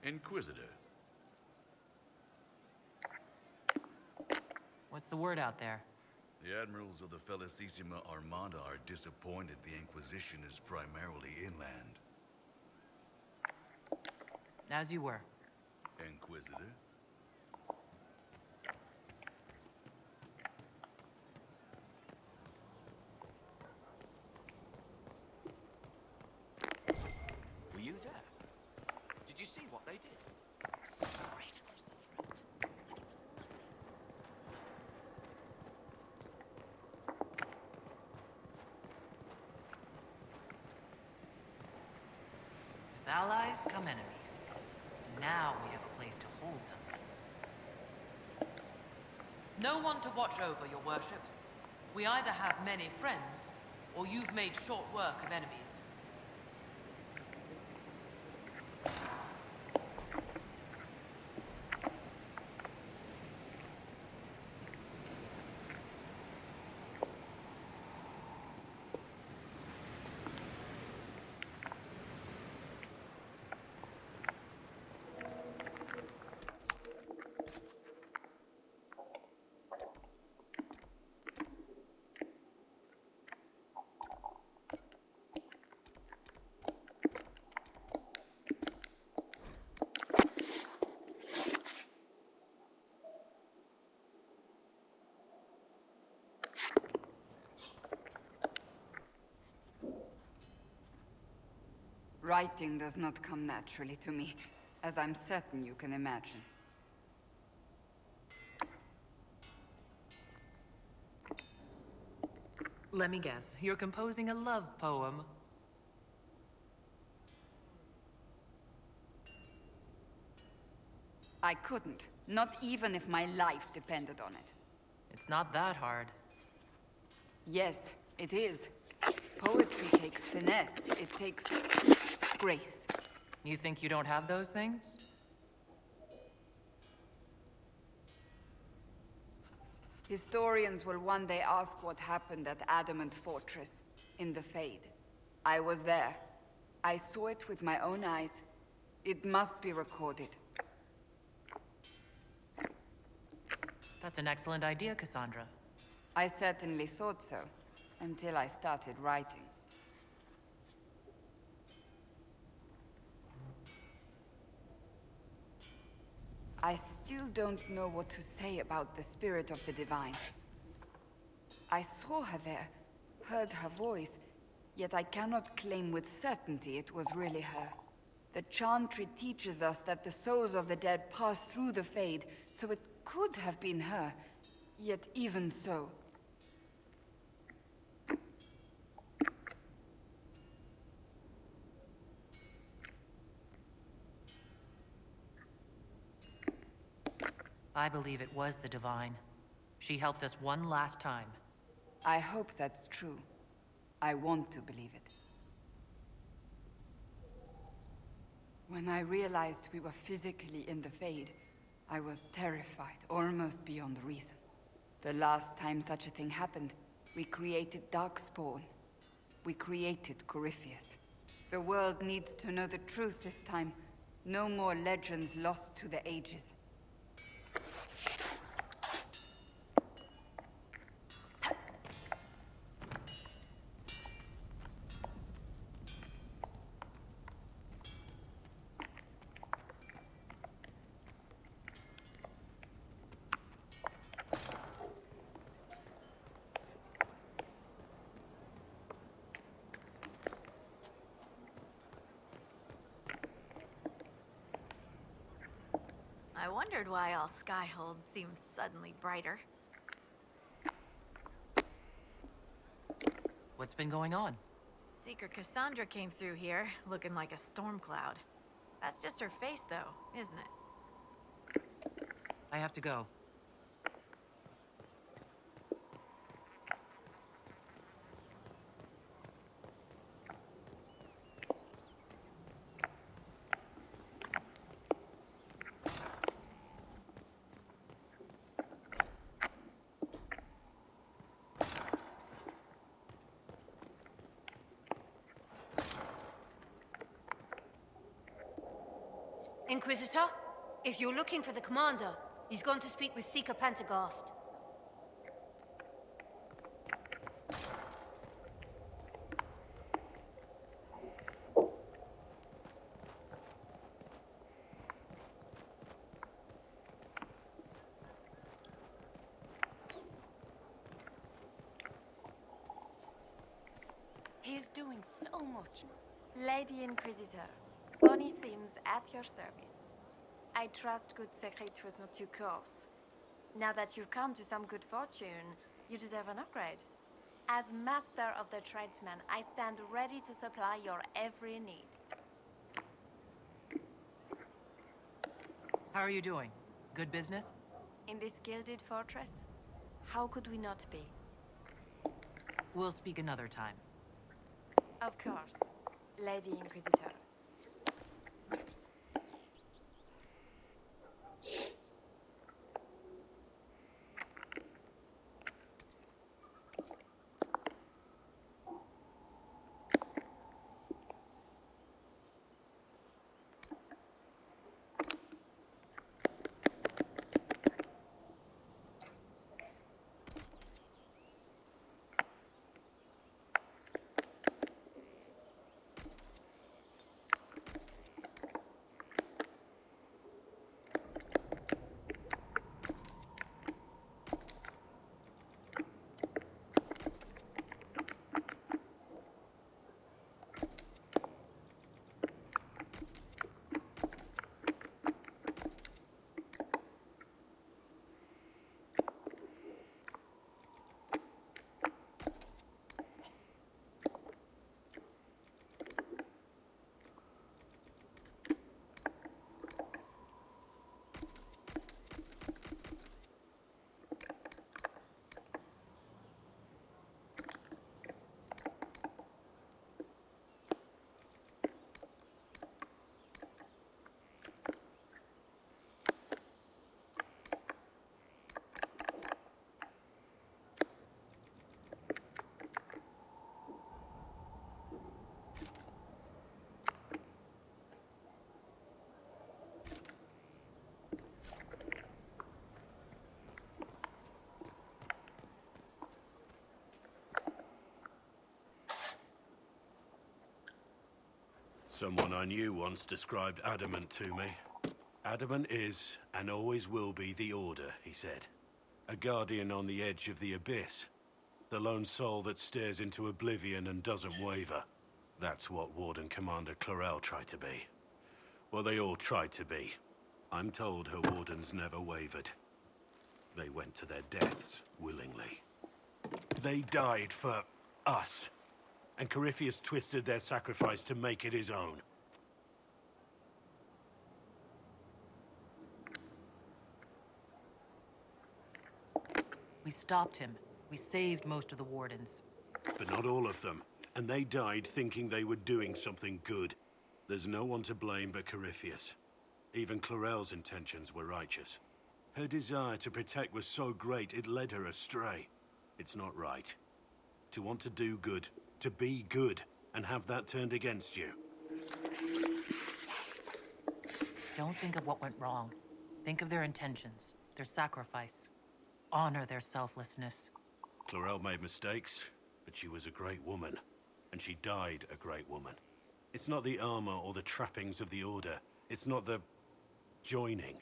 Inquisitor. What's the word out there? The admirals of the Felicissima Armada are disappointed the Inquisition is primarily inland. As you were. Inquisitor? Were you there? Did you see what they did? Straight across the throat. With allies come enemies. Now we have a place to hold them. No one to watch over, your worship. We either have many friends, or you've made short work of enemies. Writing does not come naturally to me, as I'm certain you can imagine. Let me guess, you're composing a love poem. I couldn't, not even if my life depended on it. It's not that hard. Yes, it is. Poetry takes finesse, it takes grace. You think you don't have those things? Historians will one day ask what happened at Adamant Fortress, in the Fade. I was there. I saw it with my own eyes. It must be recorded. That's an excellent idea, Cassandra. I certainly thought so, until I started writing. I still don't know what to say about the spirit of the Divine. I saw her there, heard her voice, yet I cannot claim with certainty it was really her. The Chantry teaches us that the souls of the dead pass through the Fade, so it could have been her, yet even so. I believe it was the Divine. She helped us one last time. I hope that's true. I want to believe it. When I realized we were physically in the Fade, I was terrified, almost beyond reason. The last time such a thing happened, we created Darkspawn. We created Corypheus. The world needs to know the truth this time. No more legends lost to the ages. I wondered why all Skyhold seemed suddenly brighter. What's been going on? Seeker Cassandra came through here, looking like a storm cloud. That's just her face, though, isn't it? I have to go. Inquisitor, if you're looking for the commander, he's gone to speak with Seeker Pentagast. He's doing so much. Lady Inquisitor, Bonnie seems at your service. I trust good secret was not too coarse. Now that you've come to some good fortune, you deserve an upgrade. As master of the tradesman, I stand ready to supply your every need. How are you doing? Good business? In this gilded fortress, how could we not be? We'll speak another time. Of course, Lady Inquisitor. Someone I knew once described adamant to me. Adamant is, and always will be, the Order, he said. A guardian on the edge of the abyss. The lone soul that stares into oblivion and doesn't waver. That's what Warden Commander Clarel tried to be. Well, they all tried to be. I'm told her wardens never wavered. They went to their deaths willingly. They died for us. And Corypheus twisted their sacrifice to make it his own. We stopped him. We saved most of the wardens. But not all of them. And they died thinking they were doing something good. There's no one to blame but Corypheus. Even Clarel's intentions were righteous. Her desire to protect was so great it led her astray. It's not right. To want to do good, to be good, and have that turned against you. Don't think of what went wrong. Think of their intentions, their sacrifice. Honor their selflessness. Clarel made mistakes, but she was a great woman. And she died a great woman. It's not the armor or the trappings of the Order. It's not the joining.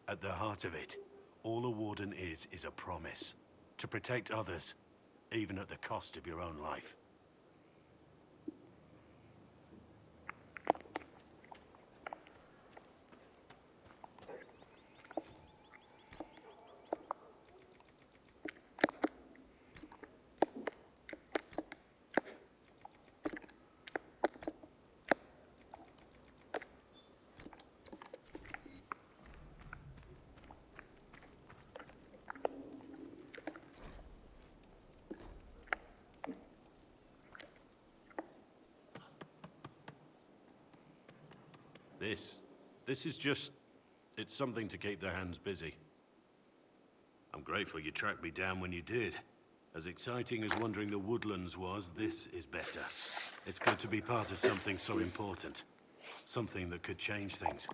At the heart of it, all a warden is a promise. To protect others, even at the cost of your own life. This is just... it's something to keep their hands busy. I'm grateful you tracked me down when you did. As exciting as wandering the woodlands was, this is better. It's good to be part of something so important. Something that could change things.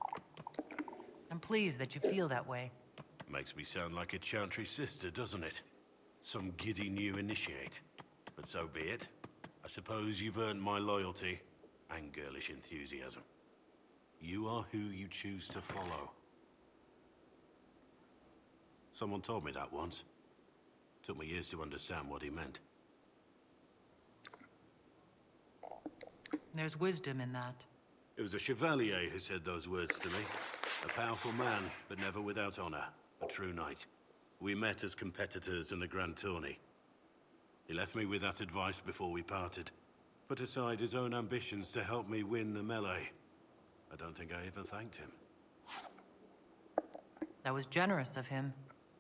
I'm pleased that you feel that way. Makes me sound like a Chantry sister, doesn't it? Some giddy new initiate. But so be it. I suppose you've earned my loyalty and girlish enthusiasm. You are who you choose to follow. Someone told me that once. Took me years to understand what he meant. There's wisdom in that. It was a chevalier who said those words to me. A powerful man, but never without honor. A true knight. We met as competitors in the Grand Tourney. He left me with that advice before we parted. Put aside his own ambitions to help me win the melee. I don't think I ever thanked him. That was generous of him.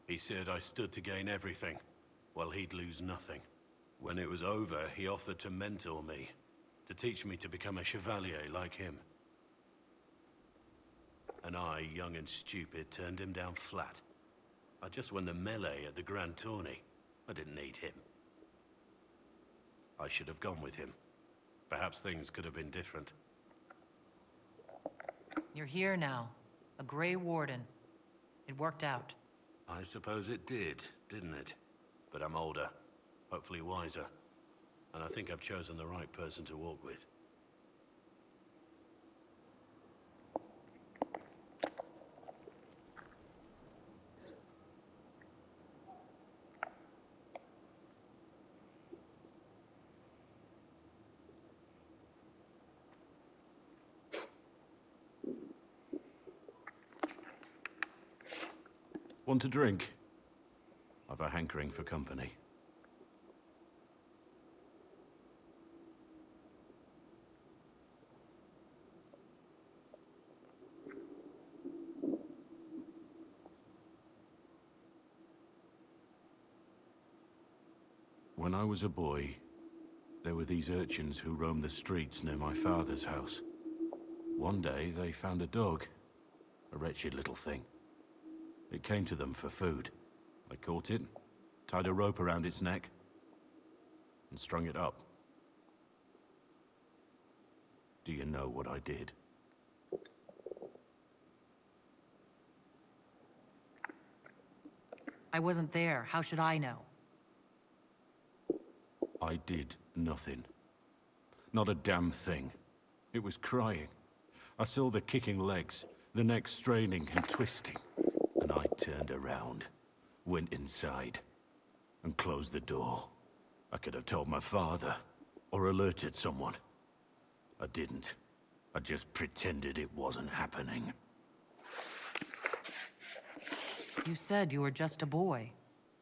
He said I stood to gain everything, while he'd lose nothing. When it was over, he offered to mentor me, to teach me to become a chevalier like him. And I, young and stupid, turned him down flat. I just won the melee at the Grand Tourney. I didn't need him. I should have gone with him. Perhaps things could have been different. You're here now. A Grey Warden. It worked out. I suppose it did, didn't it? But I'm older, hopefully wiser. And I think I've chosen the right person to walk with. Want a drink? I've a hankering for company. When I was a boy, there were these urchins who roamed the streets near my father's house. One day, they found a dog. A wretched little thing. It came to them for food. I caught it, tied a rope around its neck, and strung it up. Do you know what I did? I wasn't there. How should I know? I did nothing. Not a damn thing. It was crying. I saw the kicking legs, the neck straining and twisting. And I turned around, went inside, and closed the door. I could have told my father, or alerted someone. I didn't. I just pretended it wasn't happening. You said you were just a boy.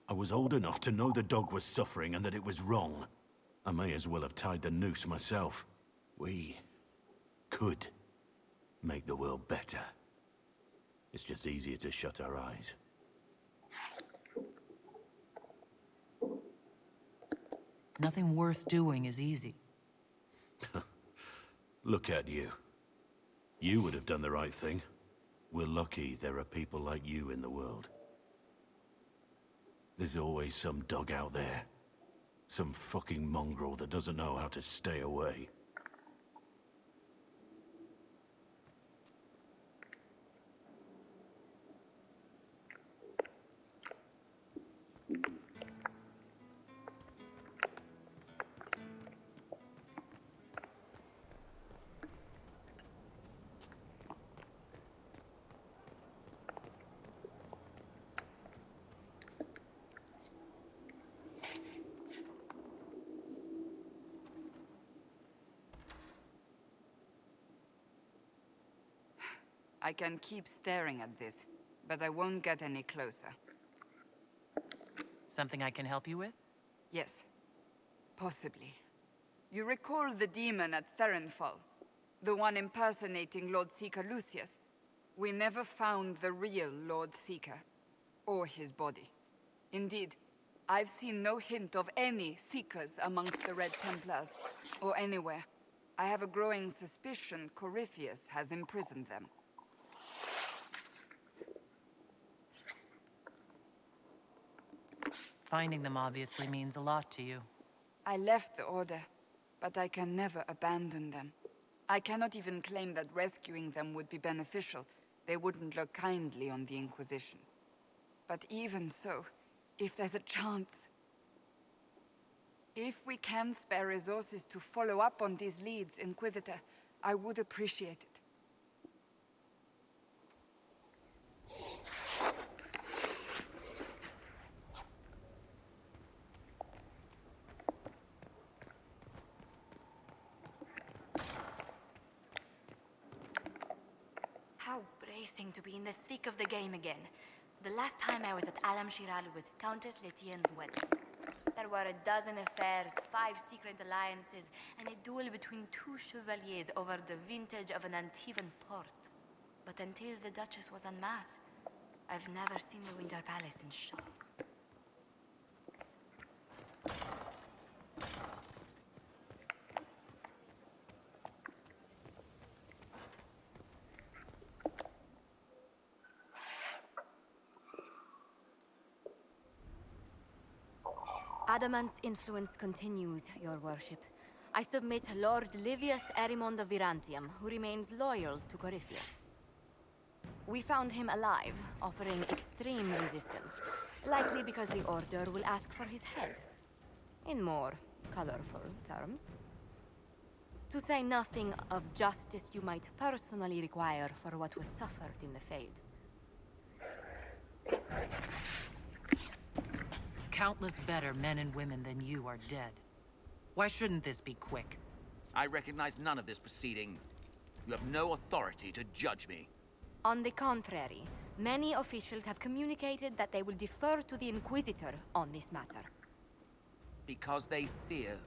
I was old enough to know the dog was suffering and that it was wrong. I may as well have tied the noose myself. We could make the world better. It's just easier to shut our eyes. Nothing worth doing is easy. Look at you. You would have done the right thing. We're lucky there are people like you in the world. There's always some dog out there. Some fucking mongrel that doesn't know how to stay away. I can keep staring at this, but I won't get any closer. Something I can help you with? Yes. Possibly. You recall the demon at Therenfall? The one impersonating Lord Seeker Lucius? We never found the real Lord Seeker, or his body. Indeed, I've seen no hint of any Seekers amongst the Red Templars, or anywhere. I have a growing suspicion Corypheus has imprisoned them. Finding them obviously means a lot to you. I left the Order, but I can never abandon them. I cannot even claim that rescuing them would be beneficial. they wouldn't look kindly on the Inquisition. But even so, if there's a chance... If we can spare resources to follow up on these leads, Inquisitor, I would appreciate it. How bracing to be in the thick of the game again. The last time I was at Alam Shiral was Countess Letienne's wedding. There were a dozen affairs, 5 secret alliances, and a duel between 2 chevaliers over the vintage of an Antivan port. But until the Duchess was unmasked, I've never seen the Winter Palace in shock. Adamant's influence continues, your worship. I submit Lord Livius Erimond of Virantium, who remains loyal to Corypheus. We found him alive, offering extreme resistance, likely because the Order will ask for his head. In more colorful terms. To say nothing of justice you might personally require for what was suffered in the Fade. Countless better men and women than you are dead. Why shouldn't this be quick? I recognize none of this proceeding. You have no authority to judge me. On the contrary, many officials have communicated that they will defer to the Inquisitor on this matter. Because they fear.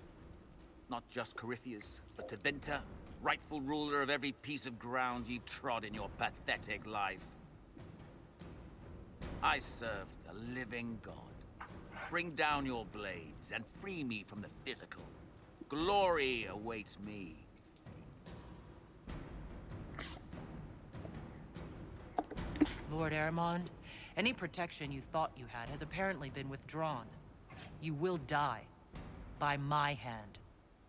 Not just Corypheus, but Tevinter, rightful ruler of every piece of ground you trod in your pathetic life. I served a living god. Bring down your blades and free me from the physical. Glory awaits me. Lord Erimond, any protection you thought you had has apparently been withdrawn. You will die. By my hand.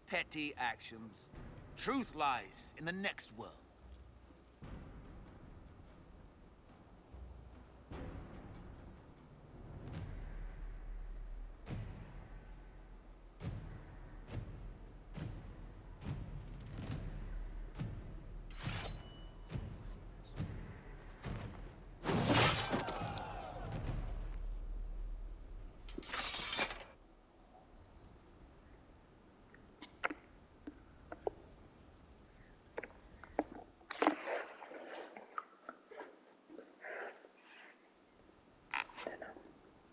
Petty actions. Truth lies in the next world.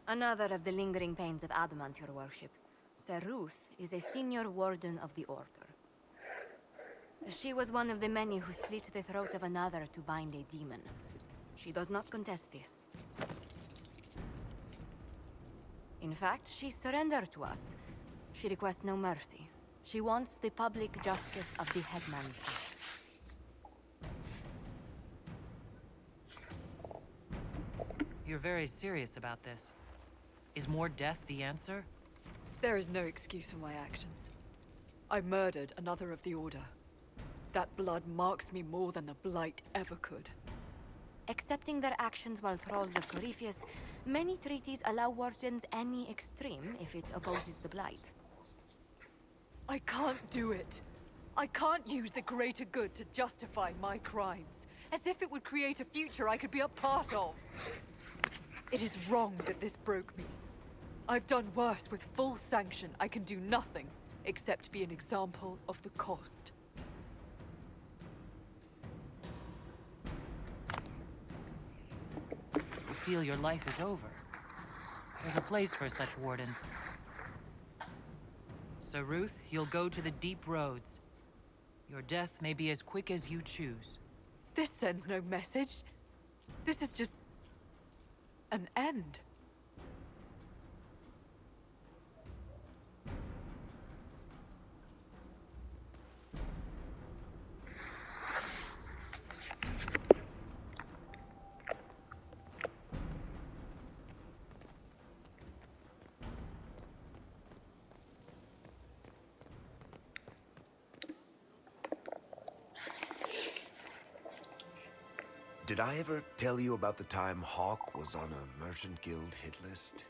Another of the lingering pains of Adamant, your worship. Sir Ruth is a senior warden of the Order. She was one of the many who slit the throat of another to bind a demon. She does not contest this. In fact, she surrendered to us. She requests no mercy. She wants the public justice of the headman's axe. You're very serious about this. Is more death the answer? There is no excuse for my actions. I murdered another of the Order. That blood marks me more than the Blight ever could. Accepting their actions while thralls of Corypheus, many treaties allow wardens any extreme if it opposes the Blight. I can't do it. I can't use the greater good to justify my crimes, as if it would create a future I could be a part of. It is wrong that this broke me. I've done worse with full sanction. I can do nothing except be an example of the cost. You feel your life is over. There's a place for such wardens. So Ruth, you'll go to the deep roads. Your death may be as quick as you choose. This sends no message. This is just... an end. Did I ever tell you about the time Hawk was on a Merchant Guild hit list?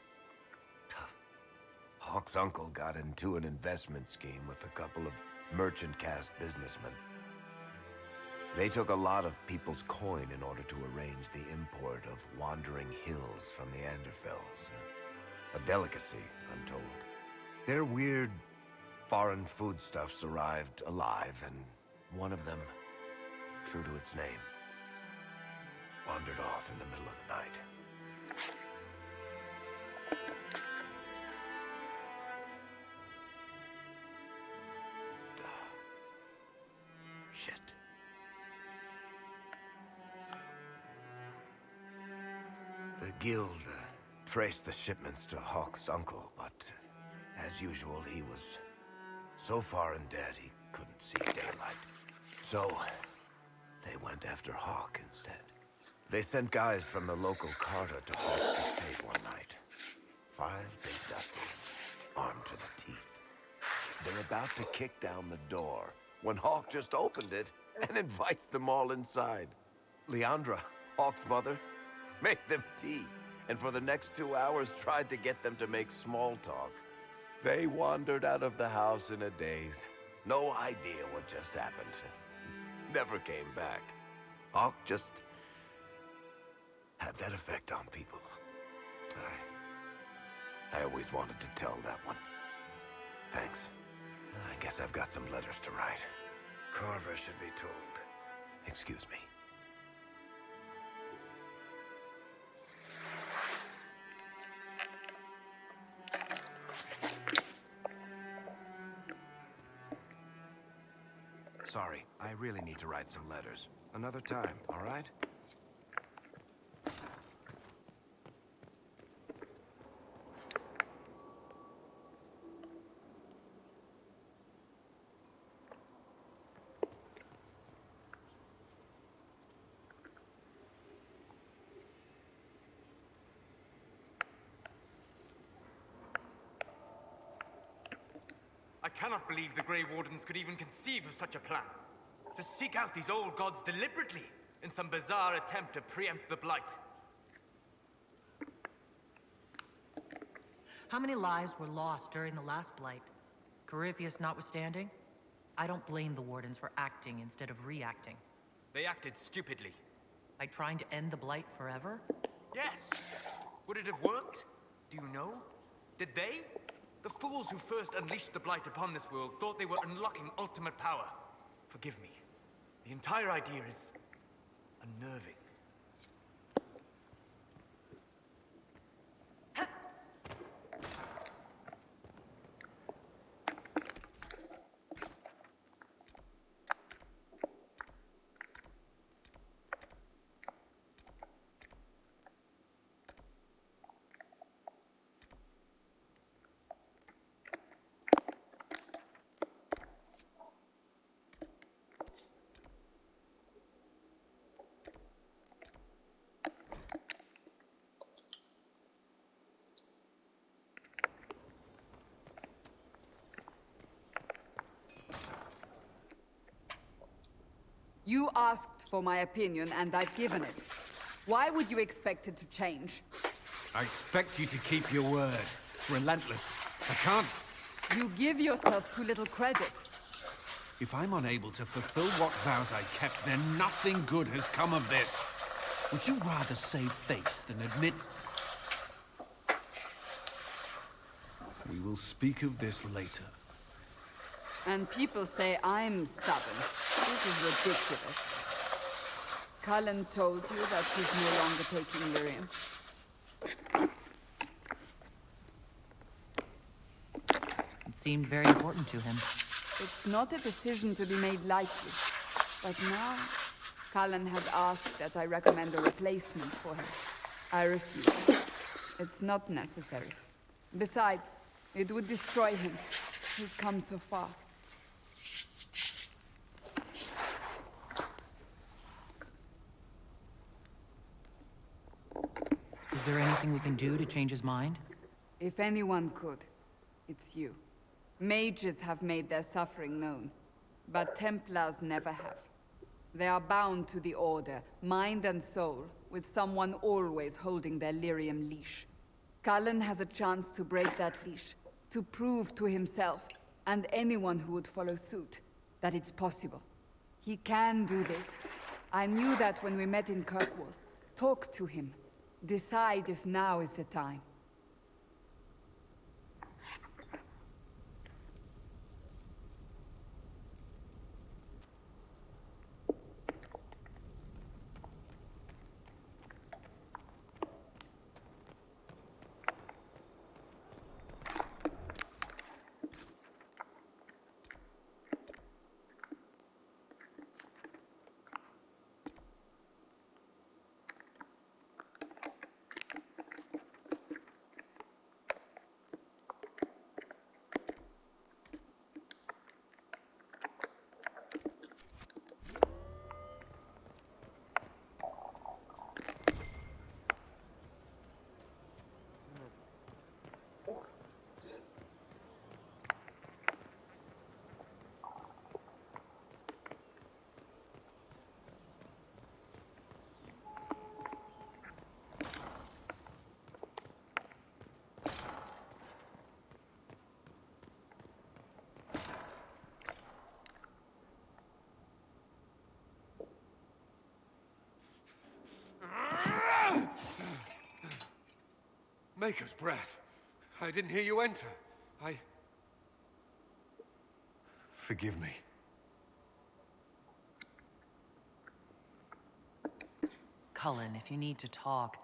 Hawk's uncle got into an investment scheme with a couple of merchant caste businessmen. They took a lot of people's coin in order to arrange the import of wandering hills from the Anderfells. A delicacy, I'm told. Their weird, foreign foodstuffs arrived alive, and one of them, true to its name, wandered off in the middle of the night. Shit. The guild traced the shipments to Hawk's uncle, but as usual, he was so far in debt he couldn't see daylight. So, they went after Hawk instead. They sent guys from the local carter to Hawk's estate one night. 5 big dusters, armed to the teeth. They're about to kick down the door when Hawk just opened it and invites them all inside. Leandra, Hawk's mother, made them tea, and for the next 2 hours tried to get them to make small talk. They wandered out of the house in a daze. No idea what just happened. Never came back. Hawk just had that effect on people. I always wanted to tell that one. Thanks. I guess I've got some letters to write. Carver should be told. Excuse me. Sorry, I really need to write some letters. Another time, all right? I cannot believe the Grey Wardens could even conceive of such a plan. To seek out these old gods deliberately in some bizarre attempt to preempt the Blight. How many lives were lost during the last Blight? Corypheus notwithstanding? I don't blame the Wardens for acting instead of reacting. They acted stupidly. Like trying to end the Blight forever? Yes. Would it have worked? Do you know? Did they? The fools who first unleashed the Blight upon this world thought they were unlocking ultimate power. Forgive me. The entire idea is unnerving. You asked for my opinion, and I've given it. Why would you expect it to change? I expect you to keep your word. It's relentless. I can't... You give yourself too little credit. If I'm unable to fulfill what vows I kept, then nothing good has come of this. Would you rather save face than admit... We will speak of this later. And people say I'm stubborn. This is ridiculous. Cullen told you that he's no longer taking Lyrium. It seemed very important to him. It's not a decision to be made lightly. But now, Cullen has asked that I recommend a replacement for him. I refuse. It's not necessary. Besides, it would destroy him. He's come so far. Is there anything we can do to change his mind? If anyone could, it's you. Mages have made their suffering known, but Templars never have. They are bound to the Order, mind and soul, with someone always holding their lyrium leash. Cullen has a chance to break that leash, to prove to himself, and anyone who would follow suit, that it's possible. He can do this. I knew that when we met in Kirkwall. Talk to him. Decide if now is the time. Maker's breath. I didn't hear you enter. Forgive me. Cullen, if you need to talk...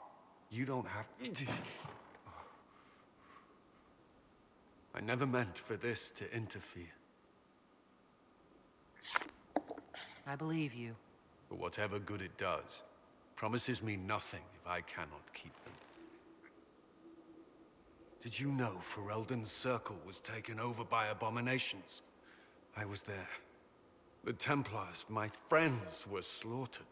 You don't have to. I never meant for this to interfere. I believe you. But whatever good it does, promises me nothing if I cannot keep them. Did you know Ferelden's circle was taken over by abominations? I was there. The Templars, my friends, were slaughtered.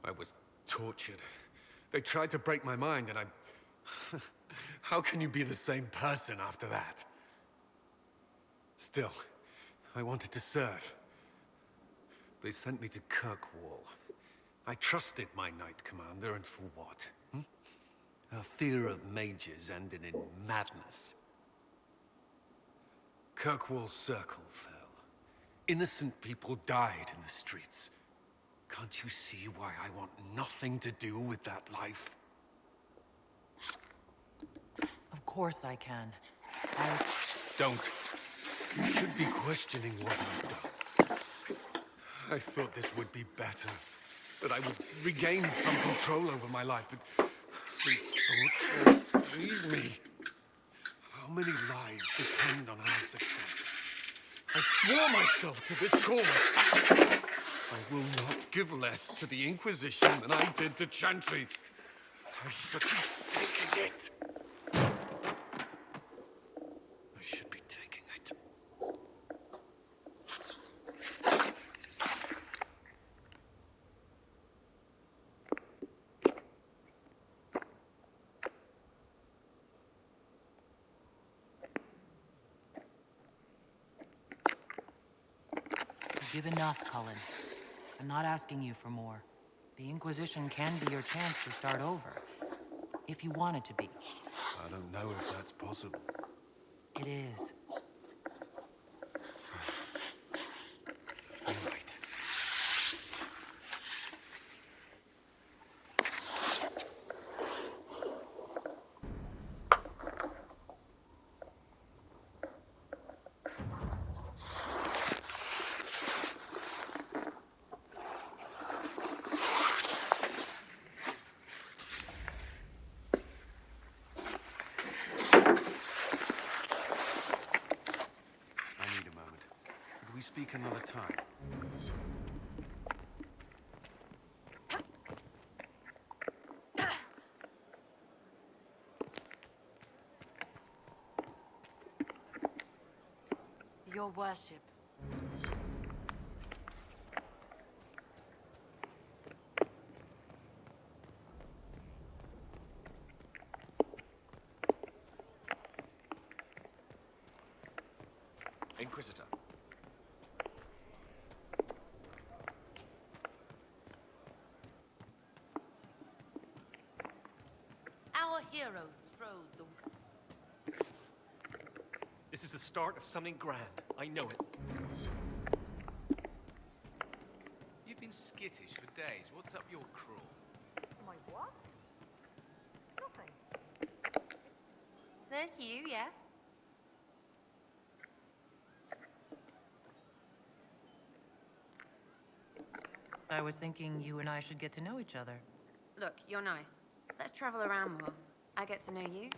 I was tortured. They tried to break my mind, and I... How can you be the same person after that? Still, I wanted to serve. They sent me to Kirkwall. I trusted my Knight Commander, and for what? Her fear of mages ended in madness. Kirkwall's circle fell. Innocent people died in the streets. Can't you see why I want nothing to do with that life? Of course I can. Don't. You should be questioning what I've done. I thought this would be better. That I would regain some control over my life, but these thoughts won't leave me. How many lives depend on our success? I swore myself to this cause. I will not give less to the Inquisition than I did to Chantry. I should be taking it. I should be taking it. You give enough, Cullen. I'm not asking you for more. The Inquisition can be your chance to start over. If you want it to be. I don't know if that's possible. It is. All right. Speak another time. Your worship. Inquisitor. Our heroes strode the... This is the start of something grand. I know it. You've been skittish for days. What's up your crawl? My what? Nothing. There's you, yes? I was thinking you and I should get to know each other. Look, you're nice. Let's travel around more. I get to know you.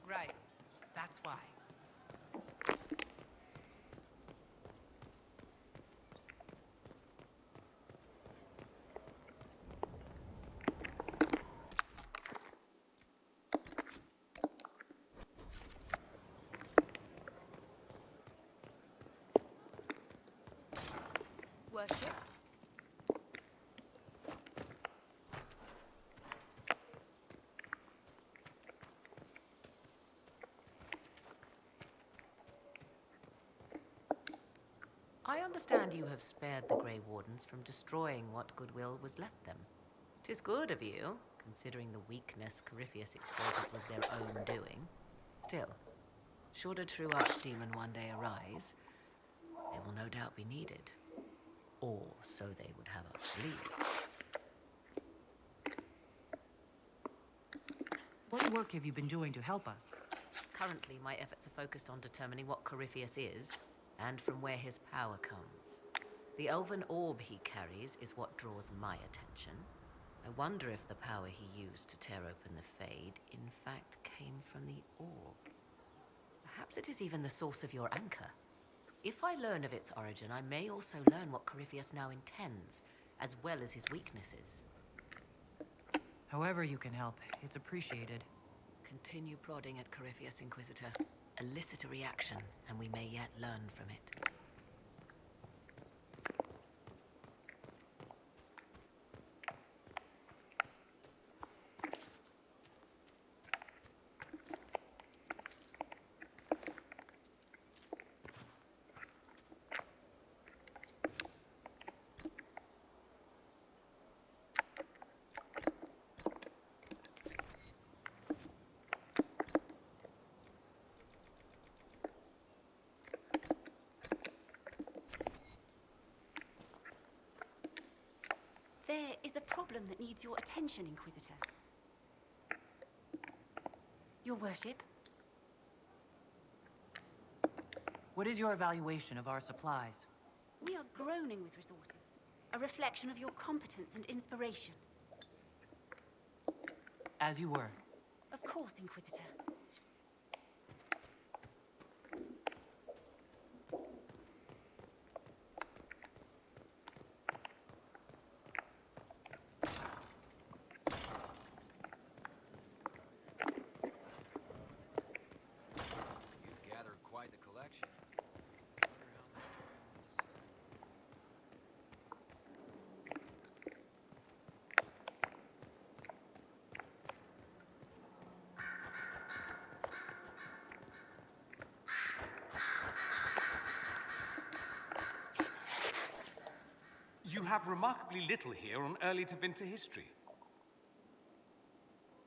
Right. That's why. Worship? I understand you have spared the Grey Wardens from destroying what goodwill was left them. 'Tis good of you, considering the weakness Corypheus exploited was their own doing. Still, should a true archdemon one day arise, they will no doubt be needed. Or so they would have us believe. What work have you been doing to help us? Currently, my efforts are focused on determining what Corypheus is, and from where his power comes. The elven orb he carries is what draws my attention. I wonder if the power he used to tear open the Fade, in fact, came from the orb. Perhaps it is even the source of your anchor. If I learn of its origin, I may also learn what Corypheus now intends, as well as his weaknesses. However you can help, it's appreciated. Continue prodding at Corypheus, Inquisitor. Elicit a reaction, and we may yet learn from it. There is a problem that needs your attention, Inquisitor. Your worship? What is your evaluation of our supplies? We are groaning with resources. A reflection of your competence and inspiration. As you were. Of course, Inquisitor. You have remarkably little here on early to Vinter history.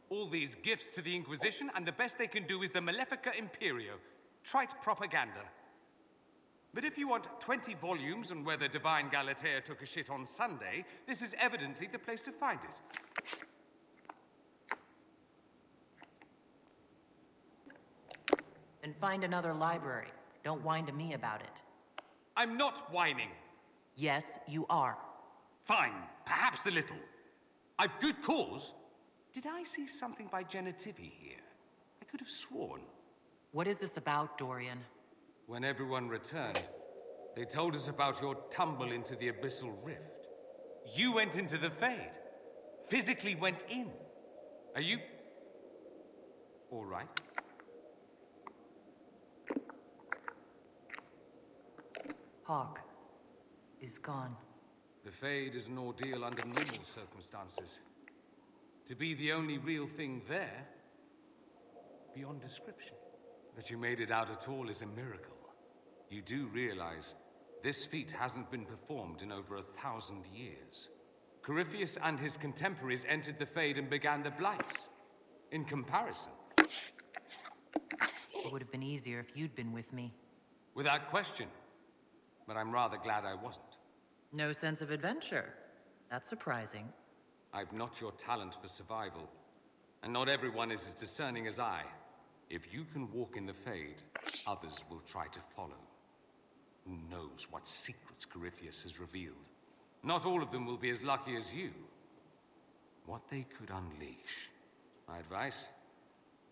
All these gifts to the Inquisition, and the best they can do is the Malefica Imperio. Trite propaganda. But if you want 20 volumes on whether Divine Galatea took a shit on Sunday, this is evidently the place to find it. Then find another library. Don't whine to me about it. I'm not whining. Yes, you are. Fine, perhaps a little. I've good cause. Did I see something by Genitivi here? I could have sworn. What is this about, Dorian? When everyone returned, they told us about your tumble into the Abyssal Rift. You went into the Fade. Physically went in. Are you... all right? Hawk is gone. The Fade is an ordeal under normal circumstances. To be the only real thing there, beyond description. That you made it out at all is a miracle. You do realize this feat hasn't been performed in over 1,000 years. Corypheus and his contemporaries entered the Fade and began the Blights. In comparison, it would have been easier if you'd been with me. Without question. But I'm rather glad I wasn't. No sense of adventure. That's surprising. I've not your talent for survival. And not everyone is as discerning as I. If you can walk in the Fade, others will try to follow. Who knows what secrets Corypheus has revealed? Not all of them will be as lucky as you. What they could unleash. My advice?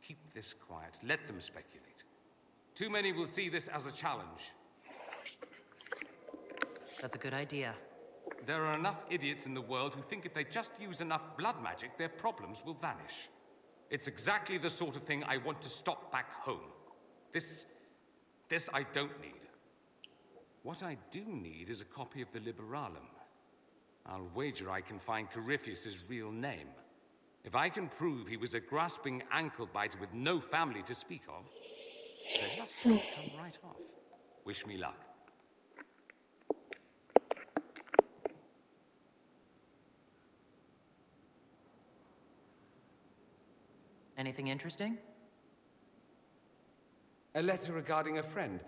Keep this quiet. Let them speculate. Too many will see this as a challenge. That's a good idea. There are enough idiots in the world who think if they just use enough blood magic, their problems will vanish. It's exactly the sort of thing I want to stop back home. This I don't need. What I do need is a copy of the Liberalum. I'll wager I can find Corypheus' real name. If I can prove he was a grasping ankle-biter with no family to speak of, the lust will come right off. Wish me luck. Anything interesting? A letter regarding a friend.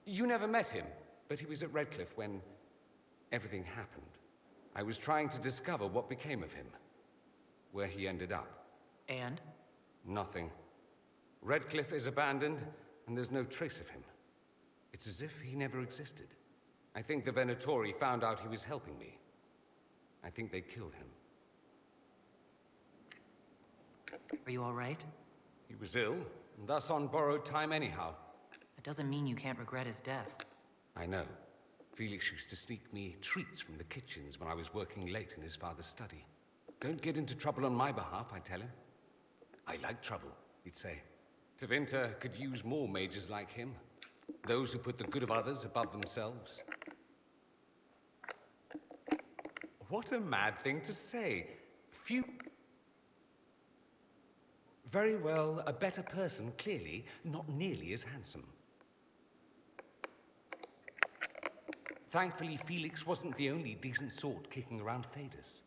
You never met him, but he was at Redcliffe when everything happened. I was trying to discover what became of him, where he ended up. And? Nothing. Redcliffe is abandoned, and there's no trace of him. It's as if he never existed. I think the Venatori found out he was helping me. I think they killed him. Are you all right? He was ill, and thus on borrowed time anyhow. That doesn't mean you can't regret his death. I know. Felix used to sneak me treats from the kitchens when I was working late in his father's study. Don't get into trouble on my behalf, I tell him. I like trouble, he'd say. Tevinter could use more mages like him. Those who put the good of others above themselves. What a mad thing to say. Few... Very well, a better person, clearly, not nearly as handsome. Thankfully, Felix wasn't the only decent sort kicking around Thedas.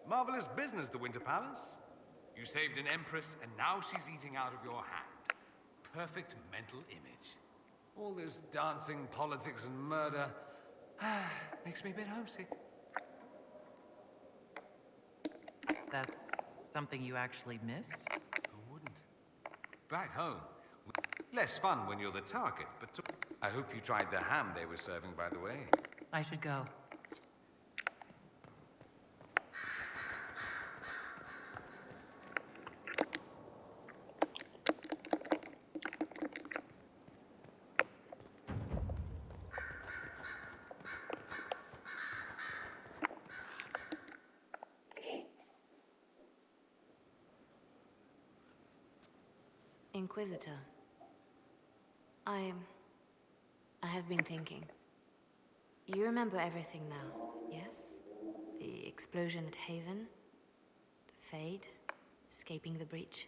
Marvelous business, the Winter Palace. You saved an empress, and now she's eating out of your hand. Perfect mental image. All this dancing, politics, and murder makes me a bit homesick. That's something you actually miss? Who wouldn't? Back home, less fun when you're the target, but I hope you tried the ham they were serving, by the way. I should go. Inquisitor, I have been thinking. You remember everything now, yes? The explosion at Haven, the Fade, escaping the breach.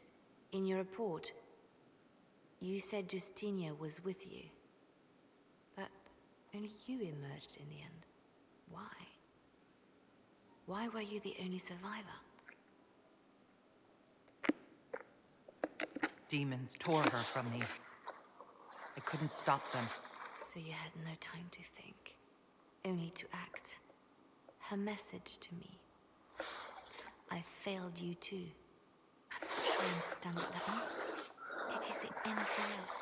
In your report, you said Justinia was with you. But only you emerged in the end. Why? Why were you the only survivor? Demons tore her from me. I couldn't stop them. So you had no time to think, only to act. Her message to me. I failed you too. I'm not sure I understand what that means. Did you say anything else?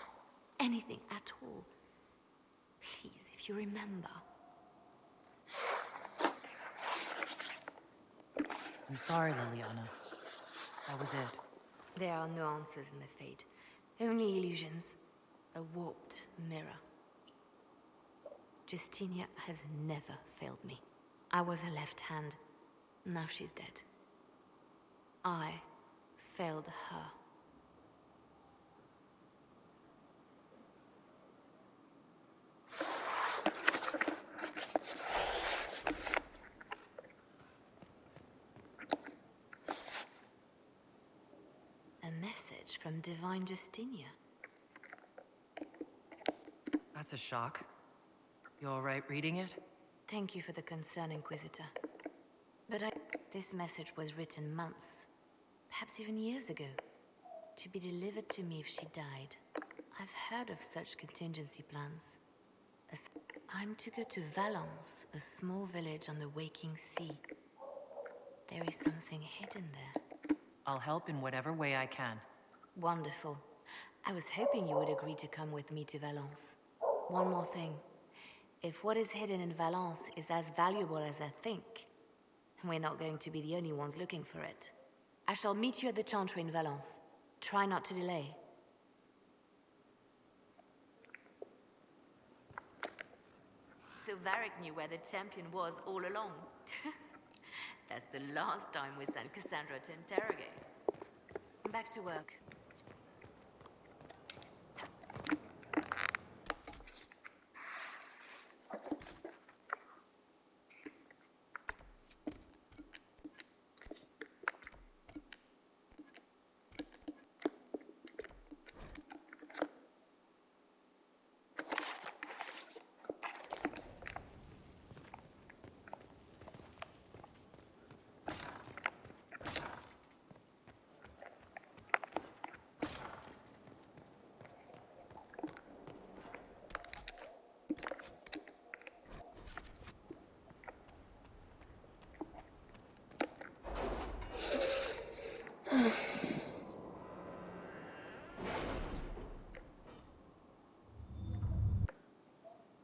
Anything at all? Please, if you remember. I'm sorry, Liliana. That was it. There are no answers in the Fade. Only illusions. A warped mirror. Justinia has never failed me. I was her left hand. Now she's dead. I failed her. from Divine Justinia. That's a shock. You all right reading it? Thank you for the concern, Inquisitor. But this message was written months, perhaps even years ago, to be delivered to me if she died. I've heard of such contingency plans. I'm to go to Valence, a small village on the waking sea. There is something hidden there. I'll help in whatever way I can. Wonderful. I was hoping you would agree to come with me to Valence. One more thing. If what is hidden in Valence is as valuable as I think, we're not going to be the only ones looking for it. I shall meet you at the Chantry in Valence. Try not to delay. So Varric knew where the champion was all along. That's the last time we sent Cassandra to interrogate. Back to work.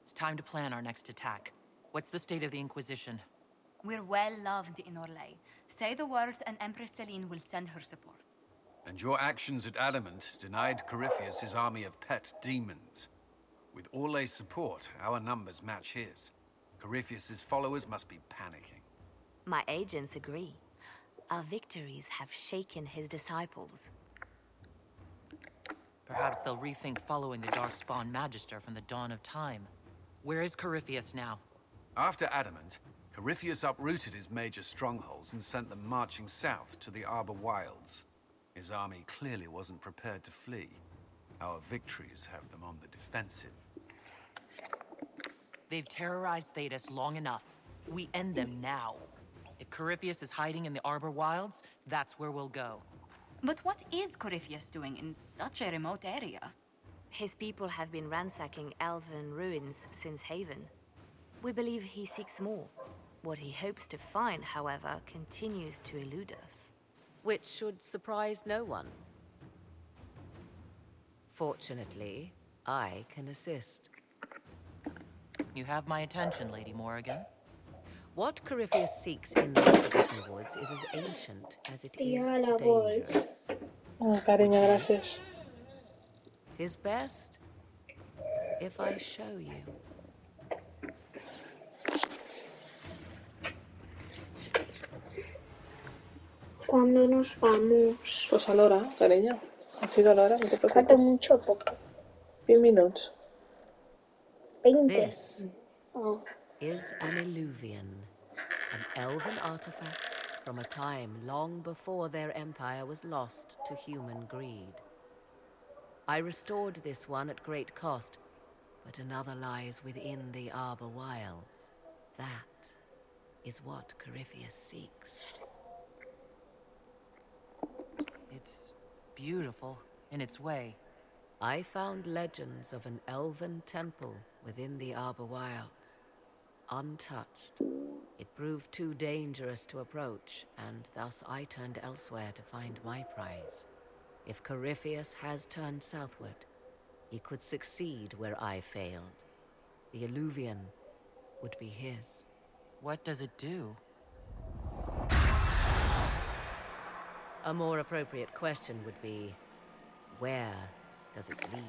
It's time to plan our next attack. What's the state of the Inquisition? We're well loved in Orlais. Say the words and Empress Celine will send her support. And your actions at Adamant denied Corypheus his army of pet demons. With Orlais' support, our numbers match his. Corypheus' followers must be panicking. My agents agree. Our victories have shaken his disciples. Perhaps they'll rethink following the Darkspawn Magister from the dawn of time. Where is Corypheus now? After Adamant, Corypheus uprooted his major strongholds and sent them marching south to the Arbor Wilds. His army clearly wasn't prepared to flee. Our victories have them on the defensive. They've terrorized Thedas long enough. We end them now. If Corypheus is hiding in the Arbor Wilds, that's where we'll go. But what is Corypheus doing in such a remote area? His people have been ransacking elven ruins since Haven. We believe he seeks more. What he hopes to find, however, continues to elude us. Which should surprise no one. Fortunately, I can assist. You have my attention, Lady Morrigan. What Corypheus seeks in these Forgotten Woods is as ancient as it is dangerous. Ah, cariño, gracias. Tis best if I show you. ¿Cuándo nos vamos? Pues a la hora, cariño. Ha sido a la hora, no te preocupes. Falta mucho poco. 10 minutos. 20. This is an illuvian, an elven artifact from a time long before their empire was lost to human greed. I restored this one at great cost, but another lies within the Arbor Wilds. That is what Corypheus seeks. It's beautiful in its way. I found legends of an elven temple within the Arbor Wilds, untouched. It proved too dangerous to approach, and thus I turned elsewhere to find my prize. If Corypheus has turned southward, he could succeed where I failed. The Illuvian would be his. What does it do? A more appropriate question would be, where does it lead?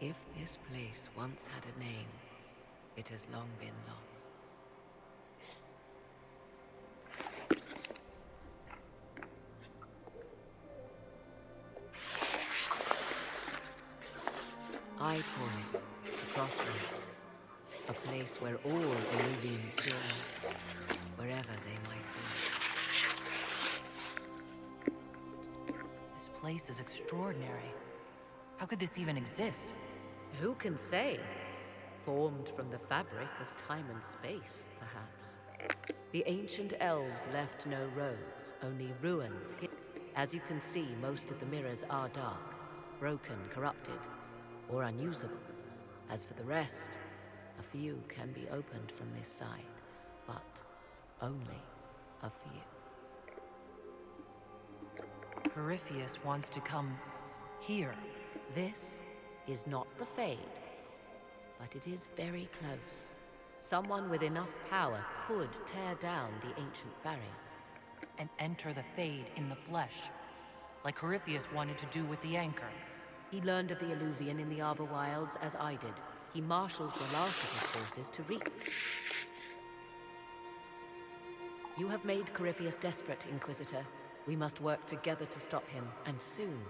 If this place once had a name, it has long been lost. I call it the Crossroads, a place where all Illuvians journey, wherever they might be. This place is extraordinary. How could this even exist? Who can say? Formed from the fabric of time and space, perhaps. The ancient elves left no roads, only ruins. As you can see, most of the mirrors are dark, broken, corrupted, or unusable. As for the rest, a few can be opened from this side, but only a few. Corypheus wants to come here. This is not the Fade, but it is very close. Someone with enough power could tear down the ancient barriers. And enter the Fade in the flesh, like Corypheus wanted to do with the Anchor. He learned of the Illuvian in the Arbor Wilds as I did. He marshals the last of his forces to reach. You have made Corypheus desperate, Inquisitor. We must work together to stop him, and soon.